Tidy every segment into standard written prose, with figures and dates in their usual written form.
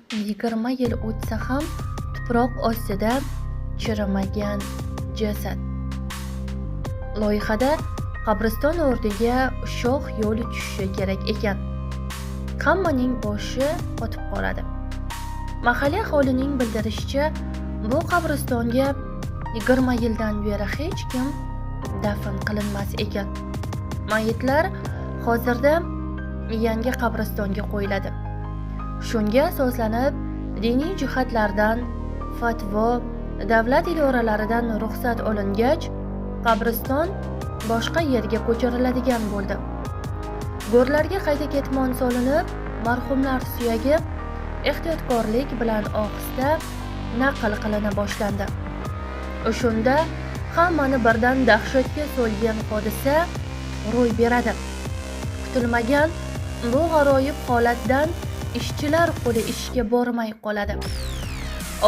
20 yil o'tsa ham tuproq ostida chirimagan jasad. Loyihada qabriston o'rniga shoh yo'l tushishi kerak ekan. Hammaning boshi qotib qoladi. Mahalliy aholining bildirishicha, bu qabristonga 20 yildan beri hech kim dafn qilinmas ekan. Mayitlar hozirda yangi qabristonga qo'yiladi. Shunga asoslanib, diniy jihatlardan fatvo, davlat idoralaridan ruxsat olingach, qabriston boshqa yerga ko'chiriladigan bo'ldi. Go'rlarga qayta ketmon solinib, marhumlar suyagi ehtiyotkorlik bilan ohista naql qilina boshlandi. Shunda hammani birdan dahshatga solgan hodisa ro'y beradi. Kutilmagan bu g'aroyib holatdan ishchilar qo'li ishga bormay qoladi.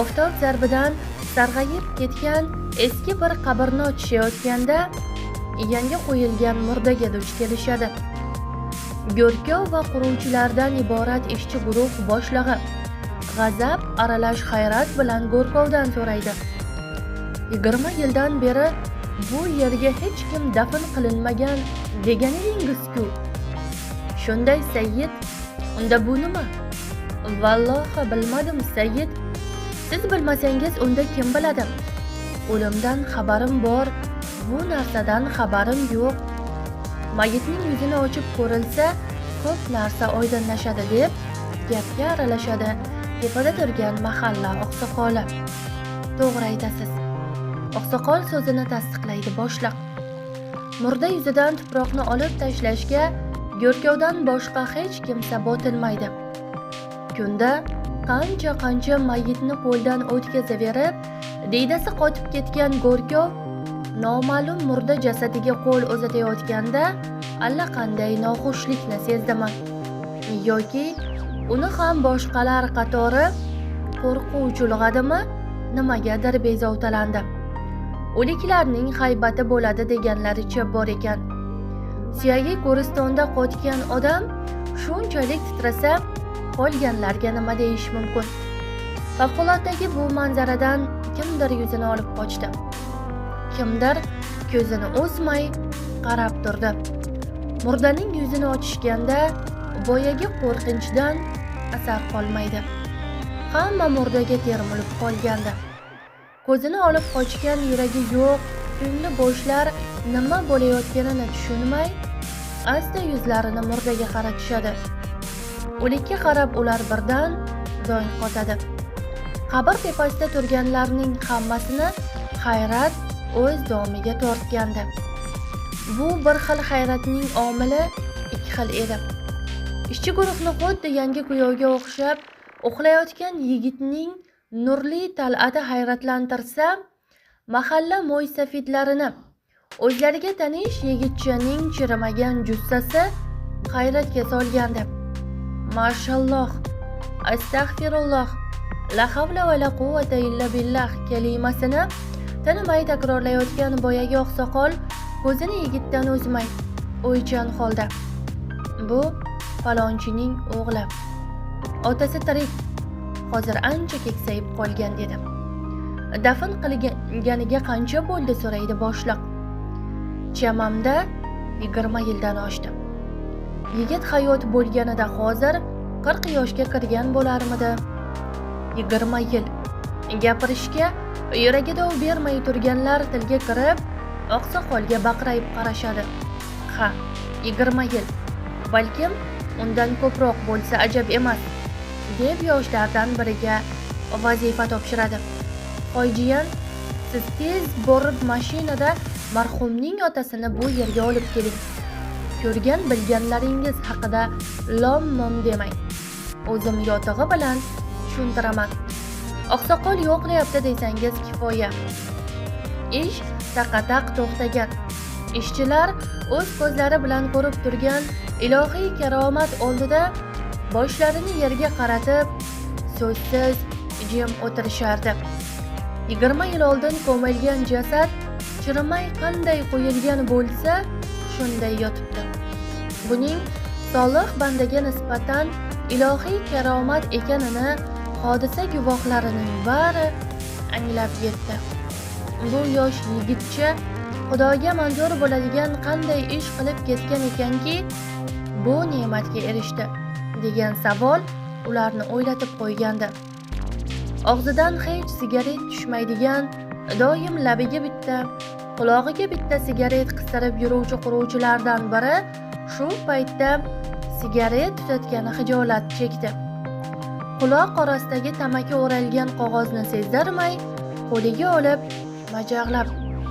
Oftob zarbidan sarg'ayib ketgan eski bir qabrni ochishayotganda yangi qo'yilgan murdaga duch kelishadi. Go'rkov va quruvchilardan iborat ishchi guruh boshlig'i g'azab aralash hayrat bilan Go'rkovdan so'raydi: 20 yildan beri bu yerga hech kim dafn qilinmagan degan edingiz-ku. Shunday Sayyid, unda bu nima? Vallohi bilmadim Sayyid. Siz bilmasangiz unda kim biladi? O'limdan xabarim bor, bu narsadan xabarim yo'q. Mayitning yuzini ochib ko'rilsa, ko'p narsa oydinlashadi deb gapga aralashadi tepada turgan mahalla oqsoqoli. To'g'ri aytasiz. Oqsoqol so'zini tasdiqlaydi boshliq. Murda yuzidan tuproqni olib tashlashga Go'rkovdan boshqa hech kimsa botinmaydi. Kunda qancha mayitni qo'ldan o'tkazaverib, diydasi qotib ketgan Go'rkov noma'lum murda jasadiga qo'l uzatayotganda allaqanday noxushlikni sezdimi? Yoki uni ham boshqalar qatori qo'rquv chulg'adimi? Nimagadir bezovtalandi. O'liklarning haybati bo'ladi deganlaricha bor ekan. Suyagi Go'ristonda qotgan odam shunchalik titrasa, qolganlarga nima deyish mumkin? Favqulodagi bu manzaradan kimdir yuzini olib qochdi. Kimdir ko'zini uzmay qarab turdi. Murdaning yuzini ochishganda boyagi qo'rqinchdan asar qolmaydi. Hamma murdaga termilib qolgandi. Ko'zini olib qochgan yuragi yo'q, ko'ngli bo'shlar nima bo'layotganini tushunmay, asta yuzlarini murdaga qaratishadi. O'likka qarab ular birdan dong qotadi. Qabr tepasida turganlarning hammasini hayrat o'z domiga tortgandi. Bu bir xil hayratning omili ikki xil edi. Ishchi guruhni xuddi yangi kuyovga o'xshab uxlayotgan yigitning nurli tal'ati hayratlantirsa, mahalla mo'ysafidlarini o'zlariga tanish yigitchaning chirimagan jussasi hayratga solgandi. Mashalloh, astag'firulloh, la havla va la quvvata illa billah kalimasini tanimay takrorlayotgan boyagi oqsoqol ko'zini yigitdan uzmay, o'ychan holda: bu falonchining o'g'li. Otasi tirik, hozir ancha keksayib qolgan dedi. Dafn qilganiga qancha bo'ldi so'raydi boshliq. Chamamda 20 yildan oshdi. Yigit hayot bo'lganida hozir 40 yoshga kirgan bo'larmidi? 20 yil. Gapirishga yuragida bermay turganlar tilga kirib, oqsoqolga baqrayib qarashadi. Ha, 20 yil. Balkim undan ko'proq bo'lsa ajab emas, deb yoshlardan biriga vazifa topshiradi. Hoyjiyan, siz tez borib mashinada marhumning otasini bu yerga olib keling. Ko'rgan bilganlaringiz haqida lom-mom demang. O'zim yotig'i bilan tushuntiraman. Oqsoqol yo'qlayapti desangiz kifoya. Ish taqataq to'xtagan. Ishchilar o'z ko'zlari bilan ko'rib turgan ilohiy karomat oldida boshlarini yerga qaratib, so'zsiz jim o'tirishardi. 20 yil oldin ko'milgan jasad chirimay qanday qo'yilgan bo'lsa, shunday yotibdi. Buning solih bandaga nisbatan ilohiy karomat ekanini hodisa guvohlarining bari anglab yetdi. Bu yosh yigitcha Xudoga manzur bo'ladigan qanday ish qilib ketgan ekanki, bu ne'matga erishdi degan savol ularni o'ylatib qo'ygandi. Og'zidan hech sigaret tushmaydigan, doim labiga bitta, qulog'iga bitta sigaret qistirib yuruvchi quruvchilardan biri shu paytda sigaret tutatgani xijolat chekdi. Quloq orasidagi tamaki o'ralgan qog'ozni sezdirmay, qo'liga olib,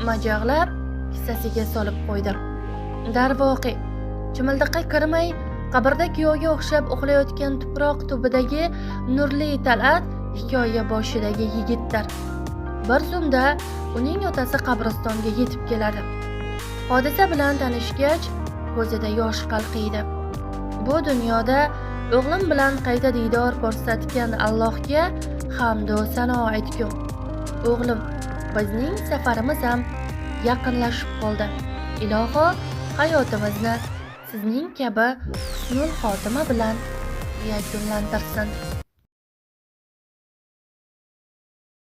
majag'lab kissasiga solib qo'ydi. Darvoqe, chimildiqqa kirmay, qabrda kuyovga o'xshab uxlayotgan tuproq tubidagi nurli Talat hikoya boshidagi yigitdir. Bir zumda uning otasi qabristonga yetib keladi. Hodisa bilan tanishgach, ko'zida yosh qalqiydi. Bu dunyoda o'g'lim bilan qayta diydor ko'rsatgan Allohga hamd va sano aytgum. O'g'lim, bizning safarimiz ham yaqinlashib qoldi. Iloho hayotimizni sizning kabi husnul xotima bilan yakunlantirsin.